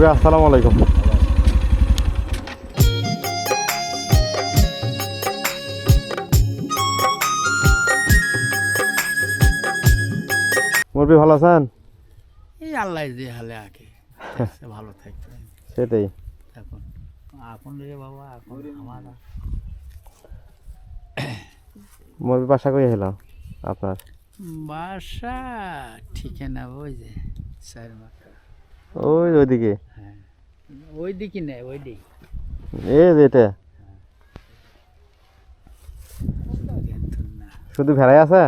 মুরব্বী আসসালামু আলাইকুম। মুরব্বী ভালো আছেন? এই আল্লাহ যে হালে আগে ভালো থাকবে সেটাই। এখন এখন রে বাবা এখন আমার মুরব্বী বাসা কই হলো আপনার? বাসা ঠিকানা ওই যে স্যার মাথা ওইদিকে। হ্যাঁ ওই দিকে নেই ওই দিক এটা না শুধু ভেড়াই আছে?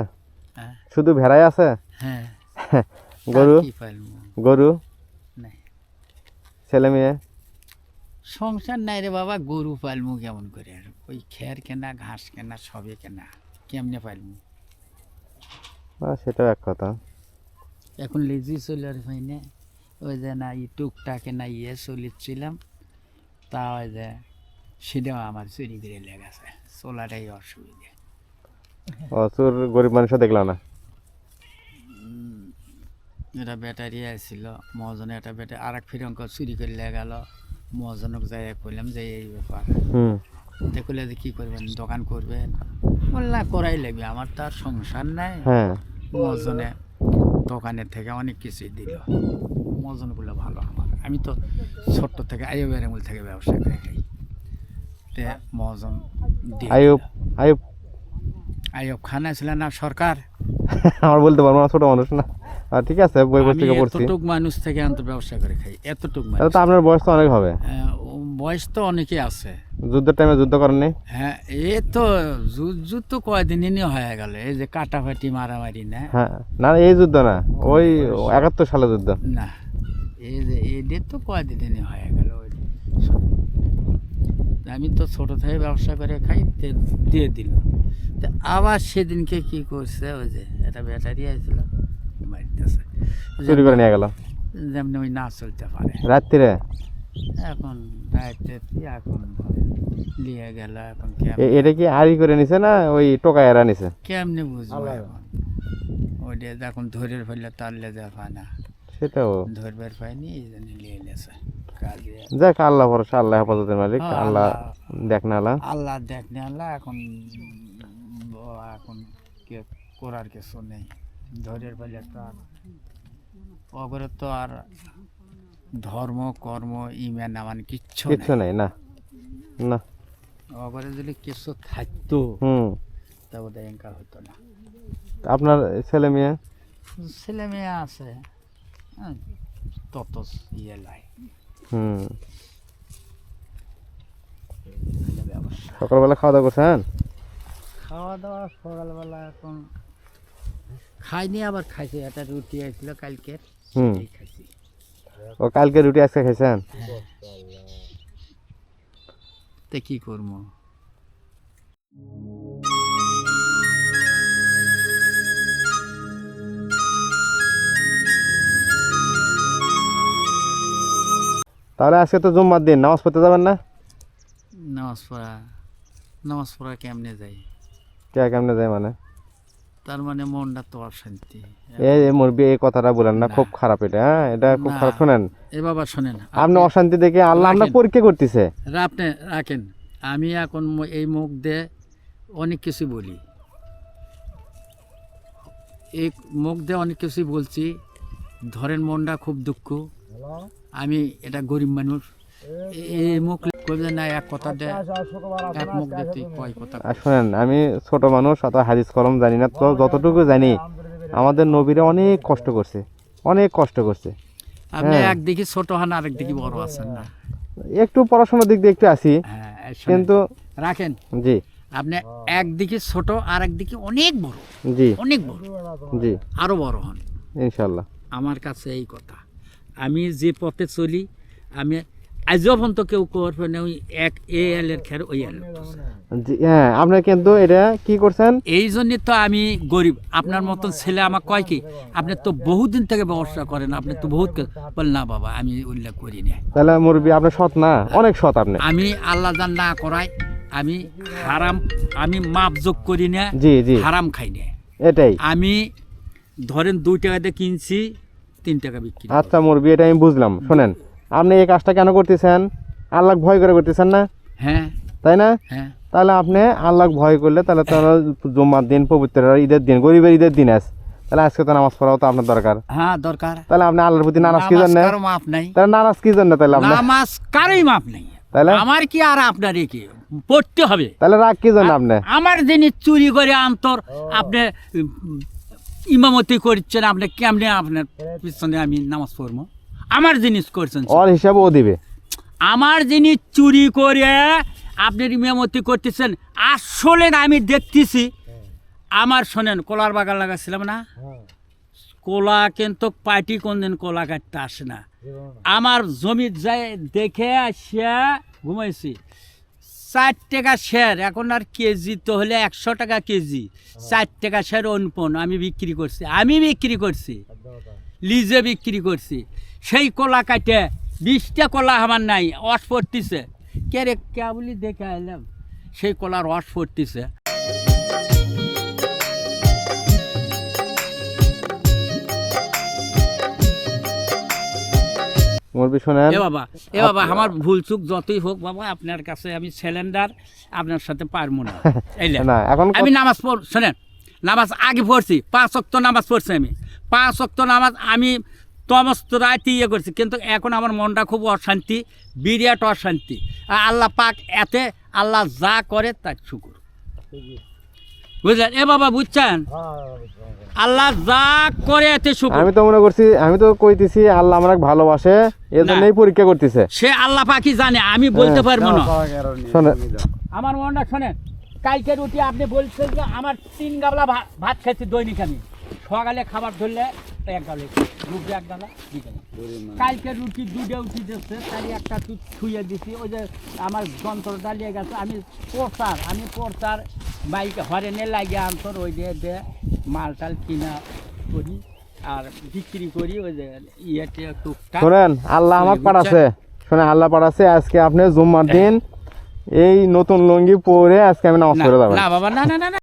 হ্যাঁ শুধু ভেড়াই আছে? হ্যাঁ গরু কি পাইলবো গরু নাই ছেলে মেয়ে? সংসার নাই রে বাবা, গরু পালমু কেমন করে? আর ওই খের কেনা ঘাস কেনা সবে কেনা, কেমনে পালমু? সেটাও এক কথা। এখন লেজি চলে আর পাই না, ওই যে না টুকটাকে না চলিচ্ছিলাম, তা ওই যে সেটাও আমার চুরি করে লেগেছে, চলাটাই অসুবিধা। চোর গরিব মানুষও দেখলাম না। এটা ব্যাটারি আসছিল মহাজনে, একটা ব্যাটারি আর এক ফিরঙ্ক চুরি করে লেগেল, মহাজনক যাই কইলাম যে এই ব্যাপার, দেখলে যে কী করবেন, দোকান করবেন? বললাম করাই লাগবে, আমার তো আর সংসার নাই। মহাজনে দোকানের থেকে অনেক কিছুই দিল, মহাজনগুলো ভালো আমার, আমি তো ছোট্ট থেকে আইবের আমল থেকে ব্যবসা করে খাই, তে মহাজন আইব খান ছিল না সরকার, আমার বলতে পারবো না, ছোট মানুষ না। ঠিক আছে, বই পত্রিকা পড়ছি। এতটুক মানুষ থেকে আন্ত ব্যবসা করে খাই, এতটুক মানুষ। তো আপনার বয়স তো অনেক হবে। বয়স তো অনেকে আছে। যুদ্ধের টাইমে যুদ্ধ করেননি? হ্যাঁ, এ তো যুদ্ধ তো কয়দিনই হয়ে গেল, এই যে কাটাফাটি মারামারি না। হ্যাঁ, না এই যুদ্ধ না, ওই ৭১ সালে যুদ্ধ। না, এই যে এদের তো কয়দিনই হয়ে গেল। আমি তো ছোট থেকে ব্যবসা করে খাই, দিয়ে দিল। তা আবার সেদিনকে কি করছে, ওই যে একটা ব্যাটারি আসছিল মারতেছে, চুরি করে নিয়ে গেল, যেমনি ওই না চলতে পারে রাত্রিরে। এখন রাইতে এখন নিয়ে গেল, এখন এটা কি আড়ি করে নিছে না ওই টোকায় এরা নিছে? কেমনে বুঝবো এখন? ওইটা যখন ধরে ফেললে তারলে যা পায় না, সেটাও ধরবার পায়নি, এই জন্য নিয়ে গেছে কাজে। যাক, আল্লাহ ভরসা, আল্লাহ হেফাজতের মালিক, আল্লাহ দেখ না। আল্লাহ দেখ না আল্লাহ, এখন এখন কে করার কিছু নেই, ধরে ফেলে তো আর অগরে তো আর ধর্ম কর্ম ইমান আমান কিচ্ছু নেই। না না, অগরে যদি কিছু থাকতো তা বোধ এঙ্কা হতো না। আপনার ছেলে মেয়ে? ছেলে মেয়ে আছে, তত ইয়ে লাই। সকালবেলা খাওয়া দাওয়া করছেন? খাওয়া দাওয়া সকালবেলা এখন খাইনি, আবার খাইছি, একটা রুটি আসছিল কালকের, খাইছি। ও কালকে রুটি আজকে খাইছেন? তে কি করবো? তাহলে আজকে তো জুম্মার দিন, নামাজ পড়তে যাবেন না? নামাজ পড়া কেমনে যাই? কেমনে যায় মানে? তার মানে মনটা তো অশান্তি। এই মুরব্বি, এই কথাটা বলেন না, খুব খারাপ এটা। এটা খুব খারাপ। শোনেন এ বাবা, শোনেন, আপনি অশান্তি দেখে আল্লাহ আপনার পরীক্ষা করতেছে। আপনি রাখেন, আমি এখন এই মুখ দিয়ে অনেক কিছু বলি, এই মুখ দিয়ে অনেক কিছু বলছি, ধরেন মনটা খুব দুঃখ, আমি এটা গরিব মানুষ, এই মুখ করবে না, এক কথা দেয়, এক মুখ দিয়ে তুই কয় কথা। শোনেন, আমি ছোট মানুষ, অত হাদিস কলম জানি না, তো যতটুকু জানি আমাদের নবীরা অনেক কষ্ট করছে, অনেক কষ্ট করছে। আপনি একদিকে ছোট হন, আরেক দিকে বড় আছেন না, একটু পড়াশোনার দিক দিয়ে একটু আছি, কিন্তু রাখেন। জি, আপনি একদিকে ছোট আর একদিকে অনেক বড়। জি, অনেক বড়। জি, আরো বড় হন ইনশাআল্লাহ। আমার কাছে এই কথা, আমি যে পথে চলি, আমি আজও পর্যন্ত কেউ করবে না ওই এক এলের খের ওই এল। হ্যাঁ, আপনি কিন্তু এটা কি করছেন, এই জন্য তো আমি গরিব। আপনার মতন ছেলে আমার কয় কি, আপনি তো বহুদিন থেকে ব্যবসা করেন, আপনি তো বহুত বল না বাবা, আমি উল্লেখ করি না। তাহলে মুরব্বি আপনি সৎ না, অনেক সৎ আপনি। আমি আল্লাহ জান না করাই, আমি হারাম, আমি মাপ যোগ করি না, জি জি, হারাম খাই না। এটাই আমি ধরেন 2 টাকা দিয়ে কিনছি, 3 টাকা বিক্রি। আচ্ছা মুরব্বি, এটা আমি বুঝলাম। শোনেন, আপনি এই কাজটা কেন করতেছেন? আল্লাহ ভয় করে করতেছেন না, হ্যাঁ তাই না? হ্যাঁ তাহলে আপনি আল্লাহ ভয় করলে তাহলে তো জুম্মার দিন, পবিত্র ঈদের দিন, গরিবের ঈদের দিন আছে, তাহলে আজকে তো নামাজ পড়াও তো আপনার দরকার। হ্যাঁ দরকার। তাহলে আপনি আল্লাহর প্রতি নারাজ কি নামাজ জন্য? কারো মাপ নাই, তাহলে নারাজ কি জন্য? তাহলে আপনি নামাজ কারোই মাপ নেই, তাহলে আমার কি আর আপনার কি পড়তে হবে? তাহলে রাগ কি জন্য আপনি? আমার জিনিস চুরি করে আন্তর আপনি ইমামতি করছেন, আপনি কেমনে আপনার পিছনে আমি নামাজ পড়বো? আমার জিনিস করছেন, ওর হিসাবে ও দিবে। আমার জিনিস চুরি করে আপনার ইমামতি করতেছেন। আসলে আমি দেখতেছি আমার, শোনেন, কলার বাগান লাগাচ্ছিলাম না, কলা কিন্তু পার্টি কোনদিন কলা কাটতে আসে না। আমার জমি যাই দেখে আসিয়া ঘুমাইছি, 4 টাকা শের, এখন আর কেজি তো হলে 100 টাকা কেজি, 4 টাকা শের অনুপন আমি বিক্রি করছি, লিজে বিক্রি করছি। সেই কলা কাটে 20টা কলা আমার নাই, রস পড়তেছে, কে রে কে বলি দেখে আইলাম, সেই কলা রস পড়তেছে। মুরবি শোনেন, এ বাবা আমার ভুল চুক যতই হোক বাবা, আপনার কাছে আমি সিলিন্ডার, আপনার সাথে পারবো না। না এখন আমি নামাজ শোনেন, নামাজ আগে পড়ছি, 5 ওয়াক্ত নামাজ পড়ছি আমি, 5 ওয়াক্ত নামাজ আমি সমস্ত রাতে করছি, কিন্তু এখন আমার মনটা খুব অশান্তি, বিরাট অশান্তি। আর আল্লাহ পাক এতে আল্লাহ যা করে তার শুকুর, বুঝলেন? এ বাবা বুঝছেন, আল্লাহ যা করে এতে শুকুর। আমি তো মনে করছি, আমি তো কইতেছি আল্লাহ আমাকে ভালোবাসে, এজন্যই পরীক্ষা করতেছে। সে আল্লাহ পাকই জানে, আমি বলতে পারবো না। শোনেন, আমার মনটা শোনেন, কালকে রুটি আপনি বলছেন যে আমার 3 গাবলা ভাত খাইছি দৈনিক, আমি সকালে খাবার ধরলে 1 গাবলা, রুটি 1 গাবলা, বিকালে। কালকে রুটি 2টা উঠি দিচ্ছে, তারই একটা ছুঁয়ে দিছি, ওই যে আমার যন্ত্রটা নিয়ে গেছে, আমি পড়তার বাইকে হরেনে লাগিয়ে আনতর, ওই দিয়ে মাল কিনা করি আর বিক্রি করি, ওই যে ইয়েতে টুকটাক। শোনেন, আল্লাহ আমাকে পাঠাছে, শোনেন আল্লাহ পাঠাছে, আজকে আপনি জুম্মার দিন এই নতুন লুঙ্গি পরে আজকে আমি নামাজ পড়ে যাবেন। না বাবা, না না না না।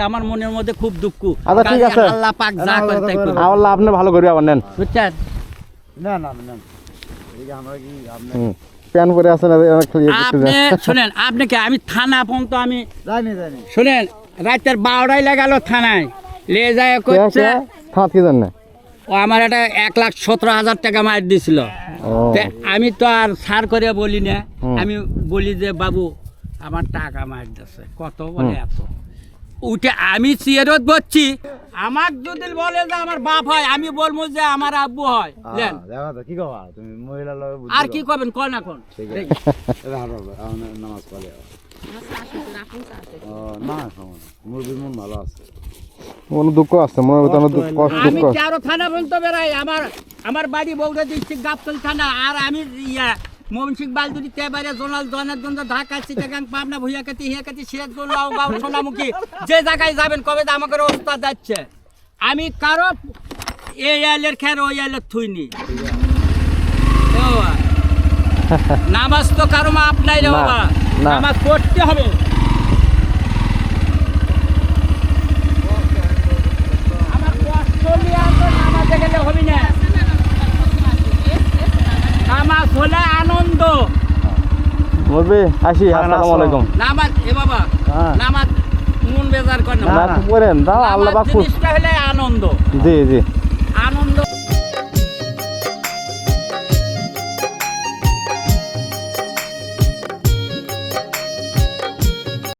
আমার মনের মধ্যে খুব দুঃখ। আচ্ছা ঠিক আছে, আল্লাহ পাক যা করে তাই করবে। আল্লাহ আপনি ভালো করবে, আবার নেন। বুঝছেন? না না না, এই যে আমরা কি আপনি প্যান পরে আছেন, আপনি শোনেন, আপনাকে আমি থানা পর্যন্ত আমি জানি শোনেন, রাতের 12টায় লাগালো থানায়, লে যায় করছে, থানা কি জানেন? ও আমার একটা 1,17,000 টাকা মার দিছিল। আমি তো আর সার করে বলি না, আমি বলি যে বাবু আমার টাকা মার দিচ্ছে, কত বলে এত, উঠে আমি চেয়ারত বসছি, আমার যদি বলে যে আমার বাপ হয়, আমি বলবো যে আমার আব্বু হয়। লেন দেখো তো কি কবা তুমি, মহিলা লগে বুঝছো আর কি করবেন, কোন না কোন নামাজ পড়ে। না মুরগির মন ভালো আছে, কোনো দুঃখ আছে মনের ভিতরে, অনেক দুঃখ, আমি কারো থানা বলতে বেড়াই, আমার বাড়ি বগুড়া ডিস্ট্রিক্ট গাবতল থানা, আর আমি ময়মনসিংহ বালদুরি তেবারে জোনাল জনারগঞ্জ ঢাকা চিটাগাং পাবনা ভুইয়াকাতি হিয়াকাতি সিরাজগঞ্জ লাউগাঁও সোনামুখী, যে জায়গায় যাবেন কবে আমাকে অবস্থা যাচ্ছে, আমি কারো এই আইলের খের ওই আইলের থুইনি। নামাজ তো কারো মাপ নাই রে বাবা, নামাজ পড়তে হবে। আমার কষ্ট নিয়ে নামাজে গেলে হবে না, নামাজ হলে আনন্দ। বলবি আসি, আসসালামু আলাইকুম। নামাজ এ বাবা, নামাজ মন বেজার করে না, না করেন দাও, আল্লাহ পাক জিনিসটা হলে আনন্দ, জি জি আনন্দ।